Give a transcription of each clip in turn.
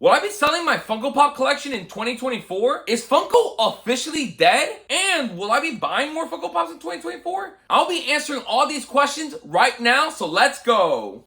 Will I be selling my Funko Pop collection in 2024? Is Funko officially dead? And will I be buying more Funko Pops in 2024? I'll be answering all these questions right now, so let's go.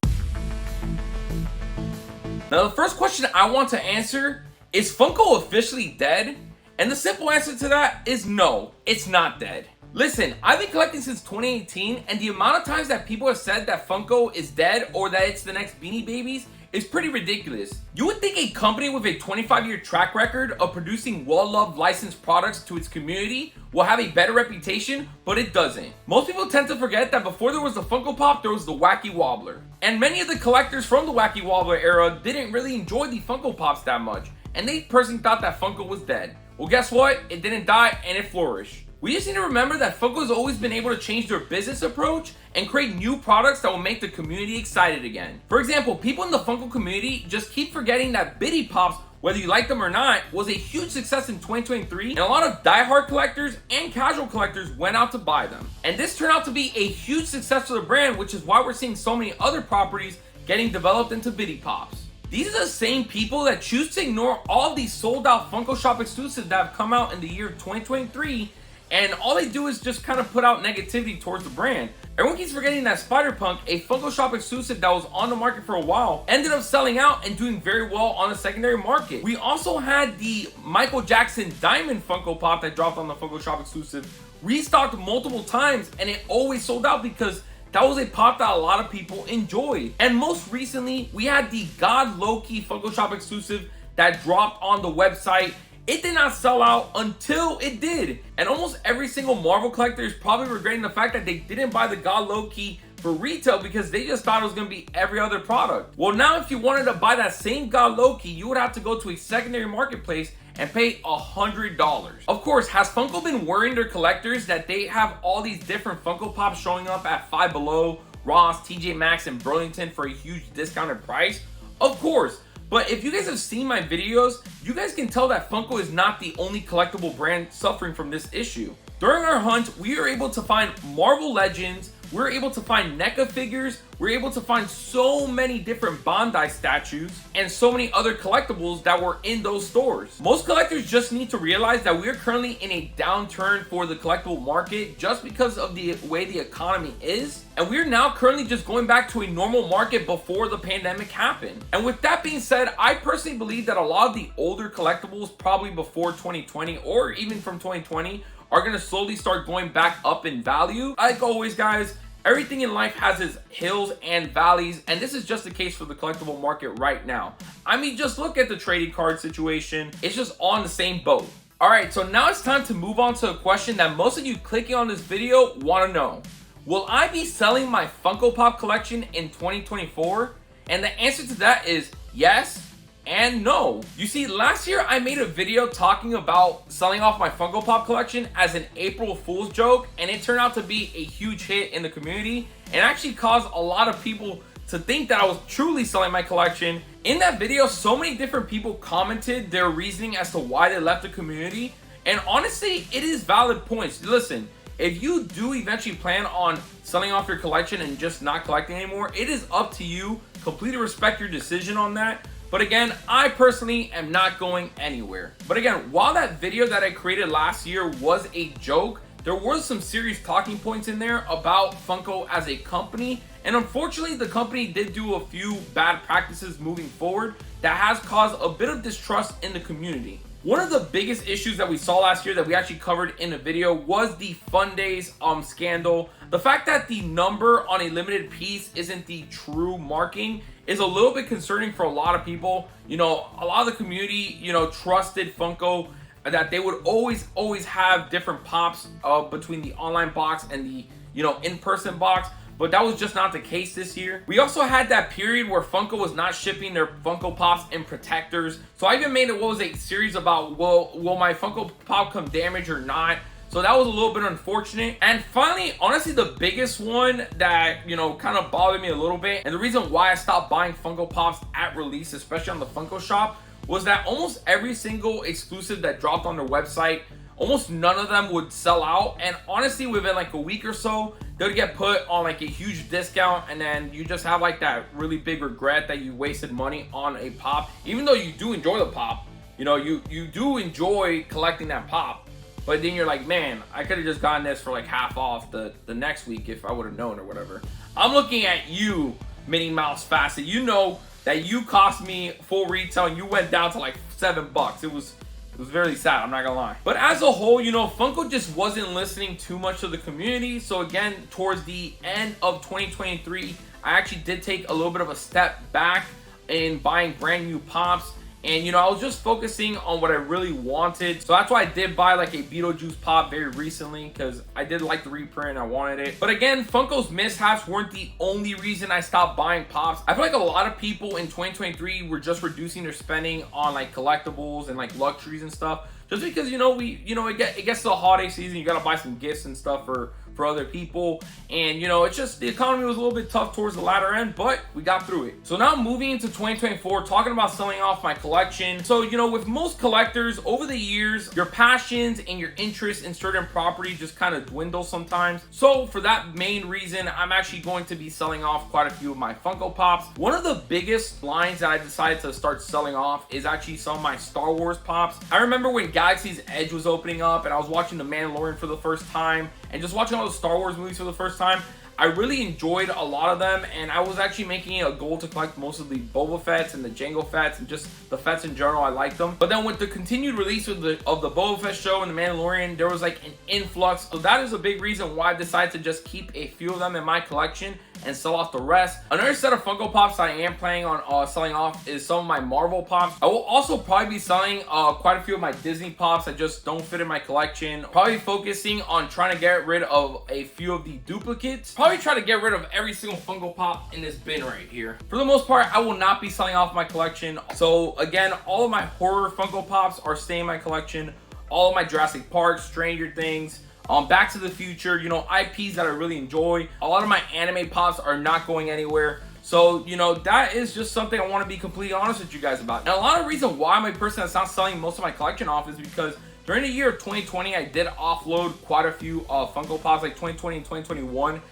Now, the first question I want to answer is Funko officially dead? And the simple answer to that is no, it's not dead. Listen, I've been collecting since 2018, and the amount of times that people have said that Funko is dead or that it's the next Beanie Babies is pretty ridiculous. You would think a company with a 25-year track record of producing well-loved licensed products to its community will have a better reputation, but it doesn't. Most people tend to forget that before there was the Funko Pop, there was the Wacky Wobbler. And many of the collectors from the Wacky Wobbler era didn't really enjoy the Funko Pops that much, and they personally thought that Funko was dead. Well, guess what? It didn't die, and it flourished. We just need to remember that Funko has always been able to change their business approach and create new products that will make the community excited again. For example, people in the Funko community just keep forgetting that Bitty Pops, whether you like them or not, was a huge success in 2023, and a lot of diehard collectors and casual collectors went out to buy them. And this turned out to be a huge success for the brand, which is why we're seeing so many other properties getting developed into Bitty Pops. These are the same people that choose to ignore all of these sold out Funko Shop exclusives that have come out in the year 2023, and all they do is just kind of put out negativity towards the brand. Everyone keeps forgetting that Spider-Punk, a Funko Shop exclusive that was on the market for a while, ended up selling out and doing very well on the secondary market. We also had the Michael Jackson Diamond Funko Pop that dropped on the Funko Shop exclusive restocked multiple times, and it always sold out because that was a pop that a lot of people enjoyed. And most recently, we had the God Loki Funko Shop exclusive that dropped on the website. It did not sell out until it did. And almost every single Marvel collector is probably regretting the fact that they didn't buy the God Loki for retail because they just thought it was going to be every other product. Well, now if you wanted to buy that same God Loki, you would have to go to a secondary marketplace and pay $100. Of course, has Funko been worrying their collectors that they have all these different Funko Pops showing up at Five Below, Ross, TJ Maxx, and Burlington for a huge discounted price? Of course. But if you guys have seen my videos, you guys can tell that Funko is not the only collectible brand suffering from this issue. During our hunt, we were able to find Marvel Legends, we were able to find NECA figures, we were able to find so many different Bandai statues, and so many other collectibles that were in those stores. Most collectors just need to realize that we are currently in a downturn for the collectible market just because of the way the economy is, and we're now currently just going back to a normal market before the pandemic happened. And with that being said, I personally believe that a lot of the older collectibles, probably before 2020 or even from 2020, are going to slowly start going back up in value. Like always, guys, everything in life has its hills and valleys, and this is just the case for the collectible market right now. I mean, just look at the trading card situation. It's just on the same boat. All right, so now it's time to move on to a question that most of you clicking on this video want to know. Will I be selling my Funko Pop collection in 2024? And the answer to that is yes and no. You see, last year I made a video talking about selling off my Funko Pop collection as an April Fool's joke, and it turned out to be a huge hit in the community and actually caused a lot of people to think that I was truly selling my collection. In that video, so many different people commented their reasoning as to why they left the community, and honestly, it is valid points. Listen, if you do eventually plan on selling off your collection and just not collecting anymore, it is up to you. Completely respect your decision on that. But again, I personally am not going anywhere. But again, while that video that I created last year was a joke, there was some serious talking points in there about Funko as a company. And unfortunately, the company did do a few bad practices moving forward that has caused a bit of distrust in the community. One of the biggest issues that we saw last year that we actually covered in a video was the Fun Days scandal. The fact that the number on a limited piece isn't the true marking is a little bit concerning for a lot of people. You know, a lot of the community, trusted Funko that they would always have different pops between the online box and the, in-person box. But that was just not the case this year. We also had that period where Funko was not shipping their Funko Pops in protectors. So I even made a series about, will my Funko Pop come damaged or not? So that was a little bit unfortunate. And finally, honestly, the biggest one that, kind of bothered me a little bit, and the reason why I stopped buying Funko Pops at release, especially on the Funko Shop, was that almost every single exclusive that dropped on their website, almost none of them would sell out. And honestly, within like a week or so, they'll get put on like a huge discount, and then you just have like that really big regret that you wasted money on a pop. Even though you do enjoy the pop, you know, you do enjoy collecting that pop, but then you're like, man, I could have just gotten this for like half off the next week if I would have known or whatever. I'm looking at you, Minnie Mouse Facet. You know that you cost me full retail and you went down to like $7. It was very sad, I'm not gonna lie. But as a whole, you know, Funko just wasn't listening too much to the community. So again, towards the end of 2023, I actually did take a little bit of a step back in buying brand new pops. And, you know, I was just focusing on what I really wanted. So that's why I did buy like a Beetlejuice pop very recently, because I did like the reprint and I wanted it. But again, Funko's mishaps weren't the only reason I stopped buying pops. I feel like a lot of people in 2023 were just reducing their spending on like collectibles and like luxuries and stuff. Just because, you know, it gets to the holiday season, you gotta buy some gifts and stuff for other people. And, you know, it's just the economy was a little bit tough towards the latter end, but we got through it. So now moving into 2024, talking about selling off my collection. So, you know, with most collectors over the years, your passions and your interest in certain property just kind of dwindle sometimes. So for that main reason, I'm actually going to be selling off quite a few of my Funko Pops. One of the biggest lines that I decided to start selling off is actually some of my Star Wars Pops. I remember when Galaxy's Edge was opening up and I was watching The Mandalorian for the first time and just watching all the Star Wars movies for the first time. I really enjoyed a lot of them, and I was actually making it a goal to collect most of the Boba Fetts and the Jango Fetts and just the Fetts in general. I liked them. But then with the continued release of the Boba Fett show and the Mandalorian, there was like an influx. So that is a big reason why I decided to just keep a few of them in my collection and sell off the rest. Another set of Funko Pops that I am planning on selling off is some of my Marvel Pops. I will also probably be selling quite a few of my Disney Pops that just don't fit in my collection. Probably focusing on trying to get rid of a few of the duplicates. Probably try to get rid of every single Funko Pop in this bin right here. For the most part, I will not be selling off my collection. So again, all of my horror Funko Pops are staying in my collection. All of my Jurassic Park, Stranger Things, Back to the Future, you know, IPs that I really enjoy. A lot of my anime pops are not going anywhere. So, you know, that is just something I want to be completely honest with you guys about. And a lot of reason why I'm a person that's not selling most of my collection off is because during the year of 2020, I did offload quite a few Funko Pops, like 2020 and 2021,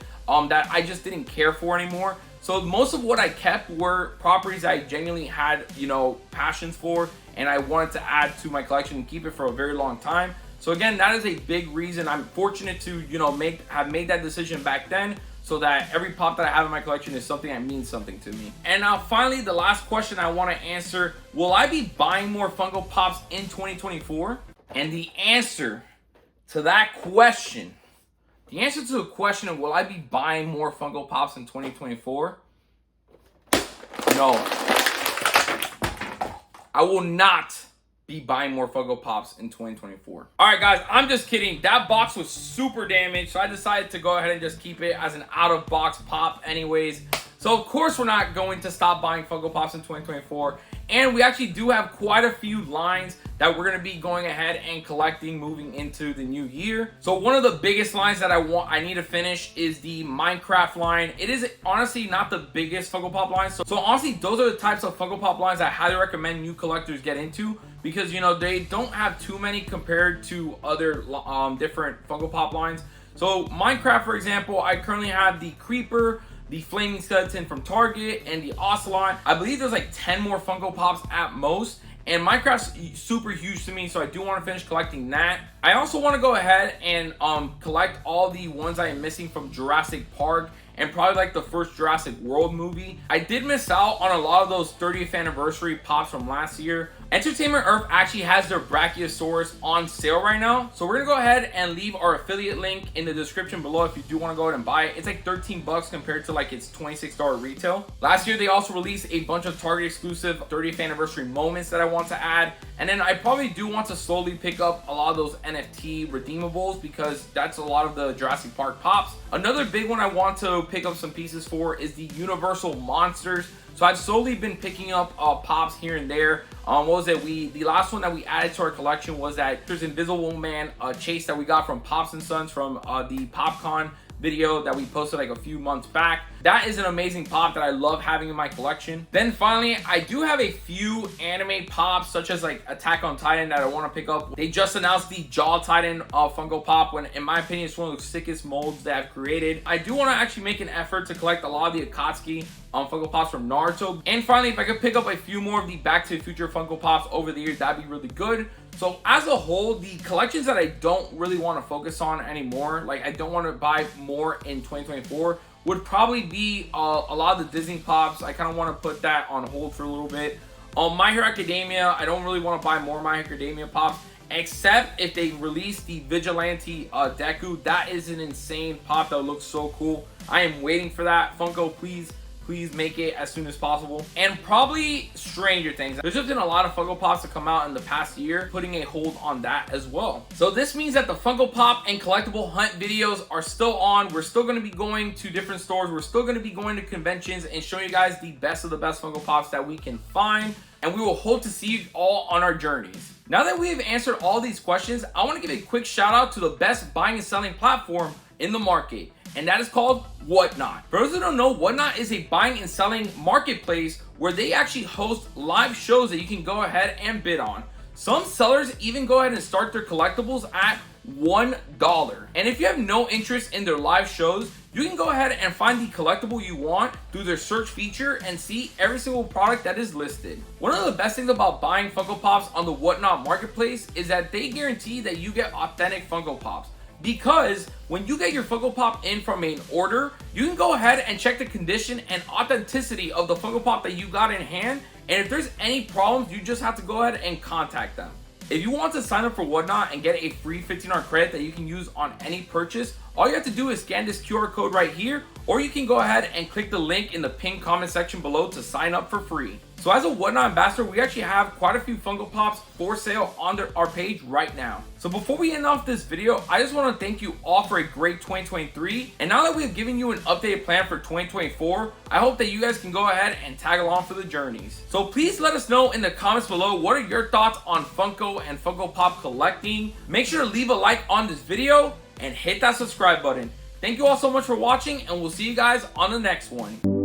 that I just didn't care for anymore. So most of what I kept were properties I genuinely had, you know, passions for, and I wanted to add to my collection and keep it for a very long time. So again, that is a big reason. I'm fortunate to, you know, have made that decision back then, so that every pop that I have in my collection is something that means something to me. And now finally, the last question I want to answer, will I be buying more Funko Pops in 2024? And the answer to that question, the answer to the question of will I be buying more Funko Pops in 2024? No. I will not be buying more Funko Pops in 2024. All right, guys, I'm just kidding. That box was super damaged, so I decided to go ahead and just keep it as an out-of-box pop anyways. So, of course, we're not going to stop buying Funko Pops in 2024. And we actually do have quite a few lines that we're going to be going ahead and collecting moving into the new year. So one of the biggest lines that I need to finish is the Minecraft line. It is honestly not the biggest Funko Pop line. So honestly, those are the types of Funko Pop lines I highly recommend new collectors get into, because, you know, they don't have too many compared to other different Funko Pop lines. So Minecraft, for example, I currently have the Creeper, the Flaming Skeleton from Target, and the Ocelot. I believe there's like 10 more Funko Pops at most. And Minecraft's super huge to me, so I do want to finish collecting that. I also want to go ahead and collect all the ones I am missing from Jurassic Park and probably like the first Jurassic World movie. I did miss out on a lot of those 30th anniversary pops from last year. Entertainment Earth actually has their Brachiosaurus on sale right now. So we're gonna go ahead and leave our affiliate link in the description below if you do want to go ahead and buy it. It's like 13 bucks compared to like its $26 retail. Last year, they also released a bunch of Target exclusive 30th anniversary moments that I want to add. And then I probably do want to slowly pick up a lot of those NFT redeemables, because that's a lot of the Jurassic Park pops. Another big one I want to pick up some pieces for is the Universal Monsters. So I've slowly been picking up pops here and there. What was it? The last one that we added to our collection was that there's Invisible Man chase that we got from Pops and Sons from the PopCon video that we posted like a few months back. That is an amazing pop that I love having in my collection. Then finally, I do have a few anime pops, such as like Attack on Titan, that I want to pick up. They just announced the Jaw Titan Funko Pop, when in my opinion it's one of the sickest molds they have created. I do want to actually make an effort to collect a lot of the Akatsuki Funko Pops from Naruto. And finally, if I could pick up a few more of the Back to the Future Funko Pops over the years, that'd be really good. So as a whole, the collections that I don't really want to focus on anymore, like I don't want to buy more in 2024, would probably be a lot of the Disney Pops. I kind of want to put that on hold for a little bit. My Hero Academia, I don't really want to buy more My Hero Academia Pops, except if they release the Vigilante Deku. That is an insane pop that looks so cool. I am waiting for that. Funko, please make it as soon as possible. And probably Stranger Things. There's just been a lot of Funko Pops to come out in the past year, putting a hold on that as well. So this means that the Funko Pop and collectible hunt videos are still on. We're still going to be going to different stores. We're still going to be going to conventions and showing you guys the best of the best Funko Pops that we can find. And we will hope to see you all on our journeys. Now that we have answered all these questions, I want to give a quick shout out to the best buying and selling platform in the market, and that is called Whatnot. For those who don't know, Whatnot is a buying and selling marketplace where they actually host live shows that you can go ahead and bid on. Some sellers even go ahead and start their collectibles at $1. And if you have no interest in their live shows, you can go ahead and find the collectible you want through their search feature and see every single product that is listed. One of the best things about buying Funko Pops on the Whatnot marketplace is that they guarantee that you get authentic Funko Pops. Because when you get your Funko Pop in from an order, you can go ahead and check the condition and authenticity of the Funko Pop that you got in hand. And if there's any problems, you just have to go ahead and contact them. If you want to sign up for Whatnot and get a free $15 credit that you can use on any purchase, all you have to do is scan this QR code right here, or you can go ahead and click the link in the pinned comment section below to sign up for free. So as a Whatnot ambassador, we actually have quite a few Funko Pops for sale on our page right now. So before we end off this video, I just want to thank you all for a great 2023. And now that we have given you an updated plan for 2024, I hope that you guys can go ahead and tag along for the journeys. So please let us know in the comments below, what are your thoughts on Funko and Funko Pop collecting? Make sure to leave a like on this video and hit that subscribe button. Thank you all so much for watching, and we'll see you guys on the next one.